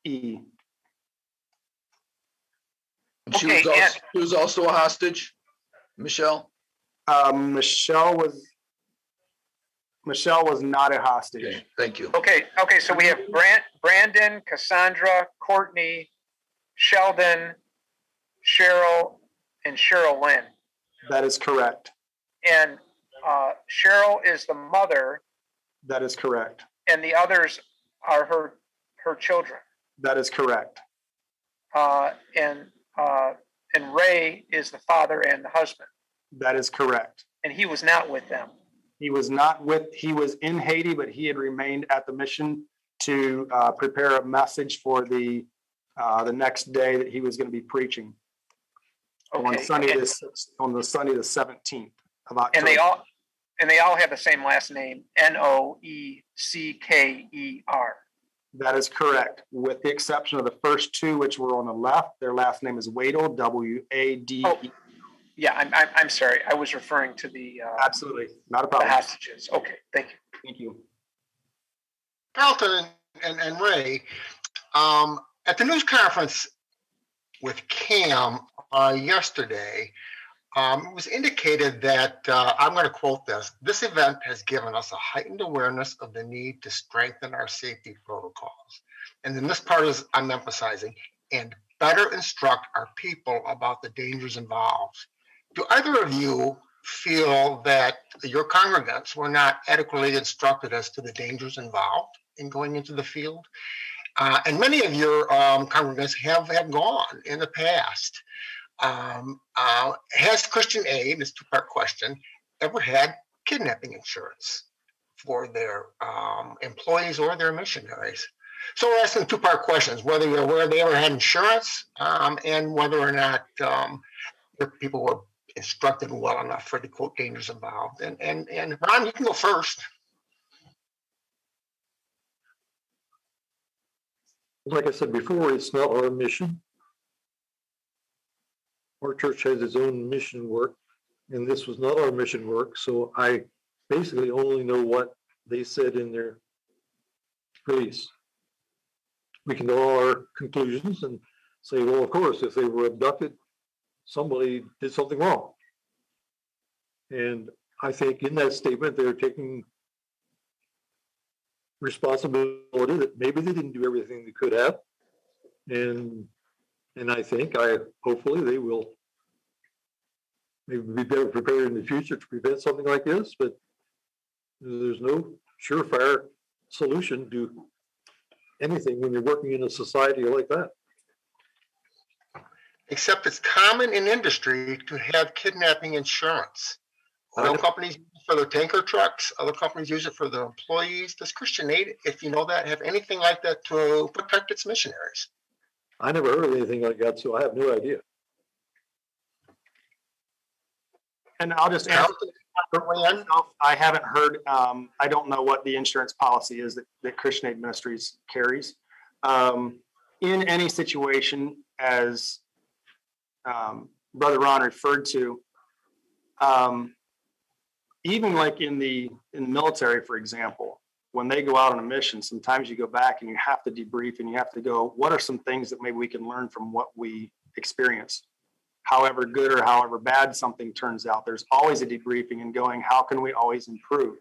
E. And she was also a hostage, Michelle? Michelle was not a hostage. Okay, thank you. Okay, so we have Brandon, Cassandra, Courtney, Sheldon, Cheryl, and Cheryl Lynn. That is correct. And Cheryl is the mother. That is correct. And the others are her children. That is correct. And Ray is the father and the husband. That is correct. And he was not with them. He was in Haiti, but he had remained at the mission to prepare a message for the next day that he was going to be preaching. Okay. On the Sunday the 17th of October. And they all have the same last name, Noecker. That is correct, with the exception of the first two, which were on the left. Their last name is Wadle, Wade. Oh, yeah, I'm sorry. I was referring to the absolutely not a problem. The hostages. Okay, thank you. Thank you, Carlton and Ray. At the news conference with Cam yesterday, it was indicated that, I'm going to quote this event has given us a heightened awareness of the need to strengthen our safety protocols. And then this part is, I'm emphasizing, and better instruct our people about the dangers involved. Do either of you feel that your congregants were not adequately instructed as to the dangers involved in going into the field? And many of your congregants have gone in the past. Has Christian Aid, this two-part question, ever had kidnapping insurance for their employees or their missionaries? So we're asking two-part questions, whether you're aware they ever had insurance and whether or not your people were instructed well enough for the quote dangers involved. And Ron, you can go first. Like I said before, it's not our mission. Our church has its own mission work, and this was not our mission work. So I basically only know what they said in their release. We can draw our conclusions and say, well, of course, if they were abducted, somebody did something wrong. And I think in that statement, they're taking responsibility that maybe they didn't do everything they could have. And hopefully they will maybe be better prepared in the future to prevent something like this, but there's no surefire solution to anything when you're working in a society like that. Except it's common in industry to have kidnapping insurance. Oil companies use it for their tanker trucks, other companies use it for their employees. Does Christian Aid, if you know that, have anything like that to protect its missionaries? I never heard of anything like that, so I have no idea. And I'll just answer myself. I haven't heard, I don't know what the insurance policy is that Christian Aid Ministries carries. In any situation, as Brother Ron referred to, even like in the military, for example, when they go out on a mission, sometimes you go back and you have to debrief and you have to go, what are some things that maybe we can learn from what we experienced? However good or however bad something turns out, there's always a debriefing and going, how can we always improve?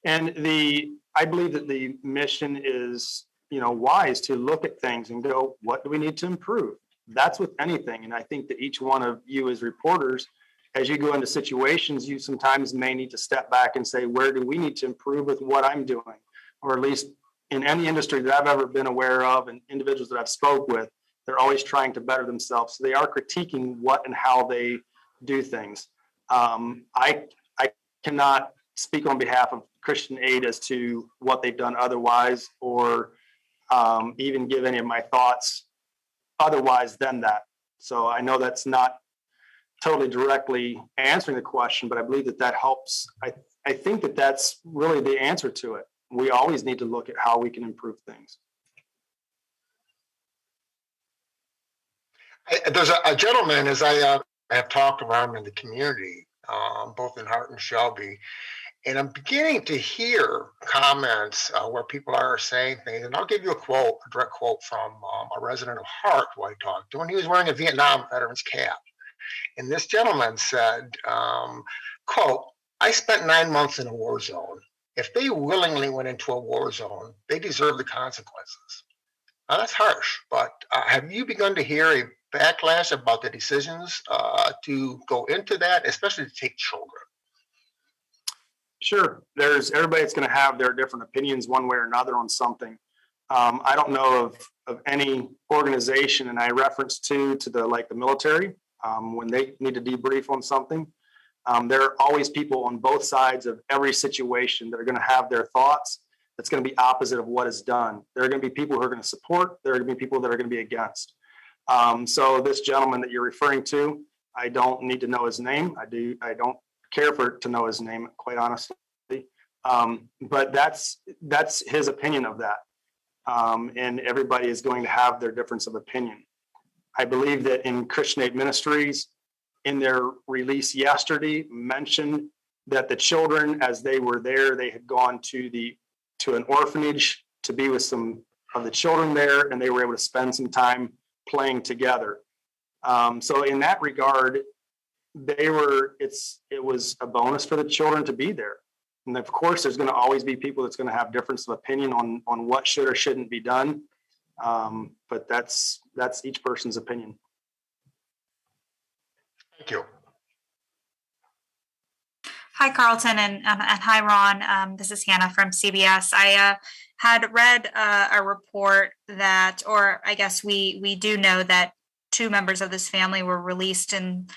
And I believe that the mission is, wise to look at things and go, what do we need to improve? That's with anything. And I think that each one of you as reporters, as you go into situations, you sometimes may need to step back and say, where do we need to improve with what I'm doing? Or at least in any industry that I've ever been aware of and individuals that I've spoke with, they're always trying to better themselves. So they are critiquing what and how they do things. I cannot speak on behalf of Christian Aid as to what they've done otherwise, or even give any of my thoughts otherwise than that. So I know that's not totally directly answering the question, but I believe that helps. I think that that's really the answer to it. We always need to look at how we can improve things. There's a gentleman, as I have talked about him in the community, both in Hart and Shelby, And I'm beginning to hear comments where people are saying things, and I'll give you a direct quote from a resident of Hart who I talked to, and he was wearing a Vietnam veteran's cap. And this gentleman said, quote, I spent 9 months in a war zone. If they willingly went into a war zone, they deserve the consequences. Now, that's harsh, but have you begun to hear a backlash about the decisions to go into that, especially to take children? Sure. Everybody's going to have their different opinions one way or another on something. I don't know of any organization, and I reference to the military, when they need to debrief on something. There are always people on both sides of every situation that are going to have their thoughts that's going to be opposite of what is done. There are going to be people who are going to support. There are going to be people that are going to be against. So this gentleman that you're referring to, I don't need to know his name. I don't care to know his name, quite honestly. But that's his opinion of that. And everybody is going to have their difference of opinion. I believe that in Christian Aid Ministries, in their release yesterday, mentioned that the children, as they were there, they had gone to an orphanage to be with some of the children there, and they were able to spend some time playing together. So in that regard, it was a bonus for the children to be there. And of course, there's going to always be people that's going to have difference of opinion on what should or shouldn't be done. But that's each person's opinion. Thank you. Hi, Carlton, and hi, Ron. This is Hannah from CBS. I had read a report that, or I guess we do know that 2 members of this family were released in,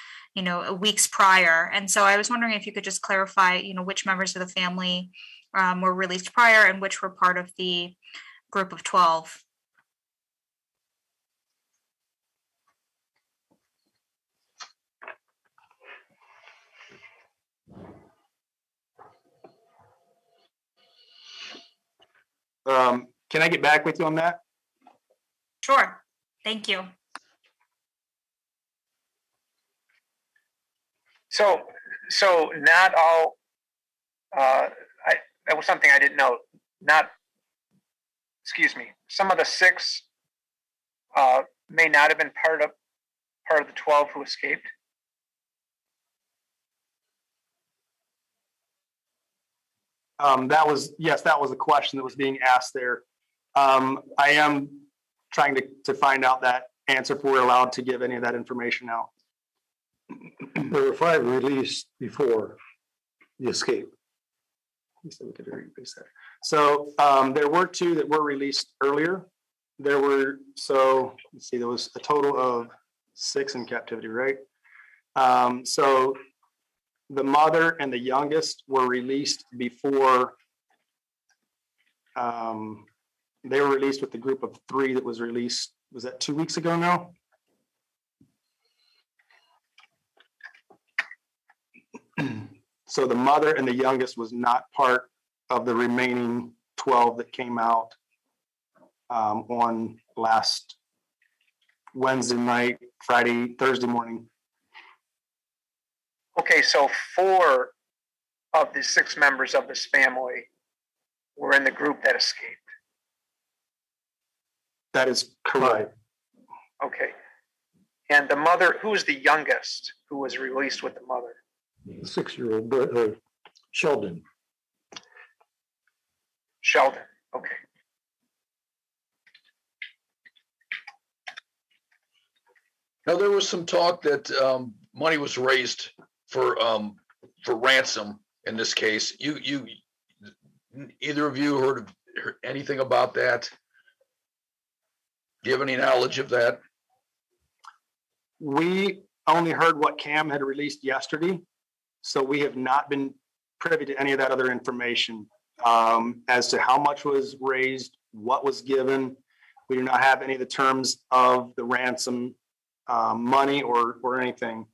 weeks prior. And so I was wondering if you could just clarify, which members of the family were released prior and which were part of the group of 12. Can I get back with you on that? Sure. Thank you. So not all, that was something I didn't know. Some of the 6 may not have been part of the 12 who escaped. That was a question that was being asked there. I am trying to find out that answer if we're allowed to give any of that information out. There were 5 released before the escape. So there were 2 that were released earlier. There was a total of 6 in captivity, right? So the mother and the youngest were released before. They were released with the group of 3 that was released. Was that 2 weeks ago now? So the mother and the youngest was not part of the remaining 12 that came out on last Wednesday night, Thursday morning. Okay, so 4 of the 6 members of this family were in the group that escaped. That is correct. Okay. And the mother, who's the youngest who was released with the mother? The 6-year-old Sheldon. Sheldon. Okay. Now, there was some talk that money was raised for ransom in this case. You either of you heard anything about that? Do you have any knowledge of that? We only heard what Cam had released yesterday, so we have not been privy to any of that other information as to how much was raised, what was given. We do not have any of the terms of the ransom money or anything.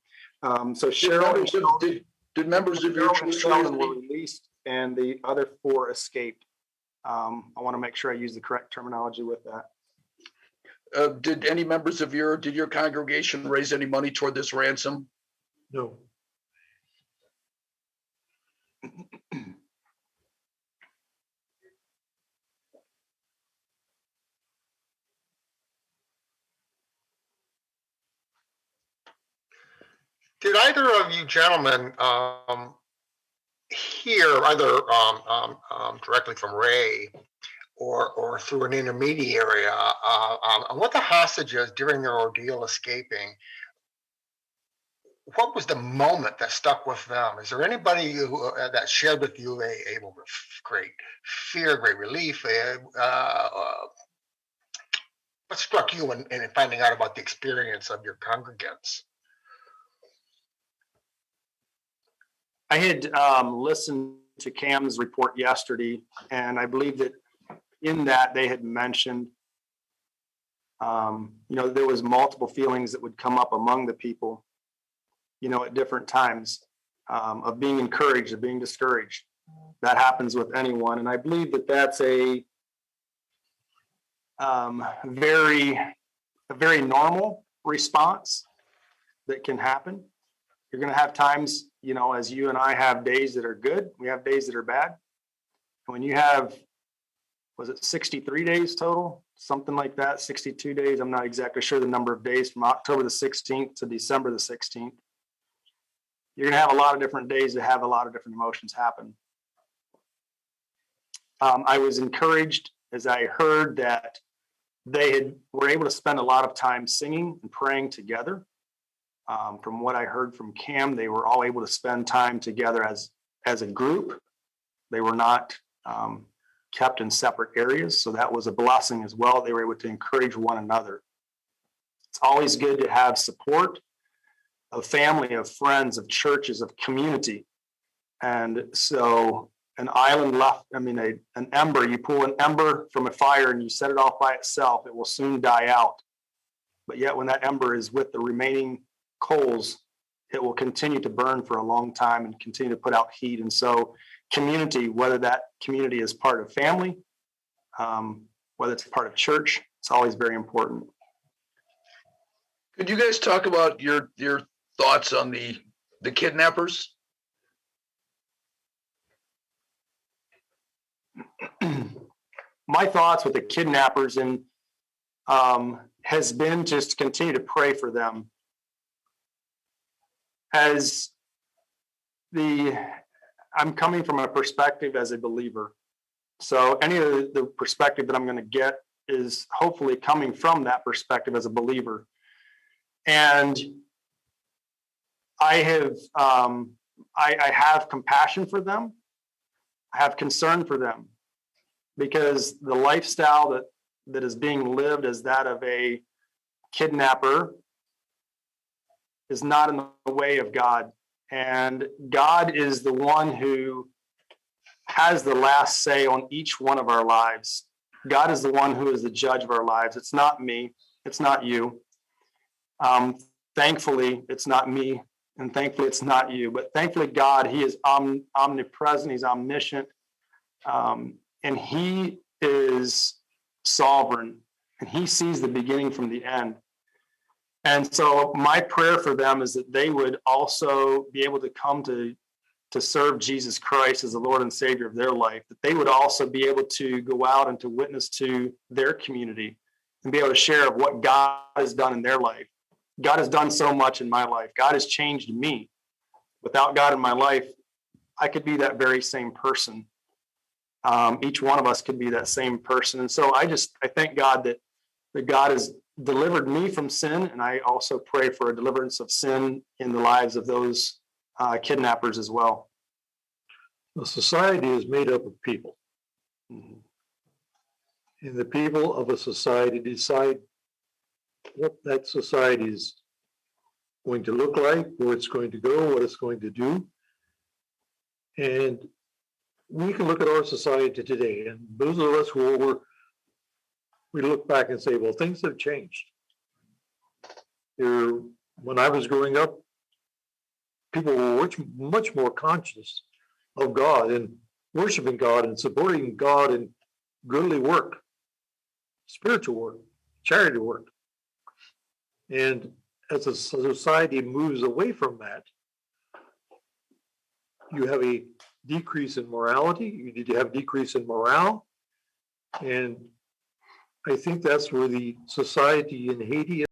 So Cheryl, did members of your and Sheldon were released, and the other 4 escaped. I want to make sure I use the correct terminology with that. Did any members did your congregation raise any money toward this ransom? No. Did either of you gentlemen hear either directly from Ray or through an intermediary on what the hostages during their ordeal escaping? What was the moment that stuck with them? Is there anybody who, that shared with you a great fear, great relief? What struck you in finding out about the experience of your congregants? I had listened to Cam's report yesterday, and I believe that in that they had mentioned, there was multiple feelings that would come up among the people, at different times, of being encouraged, of being discouraged. That happens with anyone, and I believe that that's a very normal response that can happen. You're going to have times, as you and I have days that are good, we have days that are bad. And when you have, was it 63 days total? Something like that, 62 days. I'm not exactly sure the number of days from October the 16th to December the 16th. You're going to have a lot of different days that have a lot of different emotions happen. I was encouraged as I heard that they were able to spend a lot of time singing and praying together. From what I heard from Cam, they were all able to spend time together as a group. They were not kept in separate areas, so that was a blessing as well. They were able to encourage one another. It's always good to have support of family, of friends, of churches, of community. And so an ember, you pull an ember from a fire and you set it off by itself, it will soon die out. But yet when that ember is with the remaining coals, it will continue to burn for a long time and continue to put out heat. And so community, whether that community is part of family, whether it's part of church, it's always very important. Could you guys talk about your thoughts on the kidnappers? My thoughts with the kidnappers has been just to continue to pray for them. I'm coming from a perspective as a believer. So any of the perspective that I'm going to get is hopefully coming from that perspective as a believer. And I have compassion for them. I have concern for them because the lifestyle that is being lived as that of a kidnapper is not in the way of God. And God is the one who has the last say on each one of our lives. God is the one who is the judge of our lives. It's not me. It's not you. Thankfully, it's not me. And thankfully, it's not you. But thankfully, God, he is omnipresent. He's omniscient. And he is sovereign. And he sees the beginning from the end. And so my prayer for them is that they would also be able to come to serve Jesus Christ as the Lord and Savior of their life, that they would also be able to go out and to witness to their community and be able to share of what God has done in their life. God has done so much in my life. God has changed me. Without God in my life, I could be that very same person. Each one of us could be that same person. And so I thank God that God has delivered me from sin, and I also pray for a deliverance of sin in the lives of those kidnappers as well. The society is made up of people. Mm-hmm. And the people of a society decide what that society is going to look like, where it's going to go, what it's going to do. And we can look at our society today, and those of us who are older, we look back and say, well, things have changed. When I was growing up, people were much more conscious of God and worshiping God and supporting God in godly work, spiritual work, charity work. And as a society moves away from that, you have a decrease in morality, you have a decrease in morale. And I think that's where the society in Haiti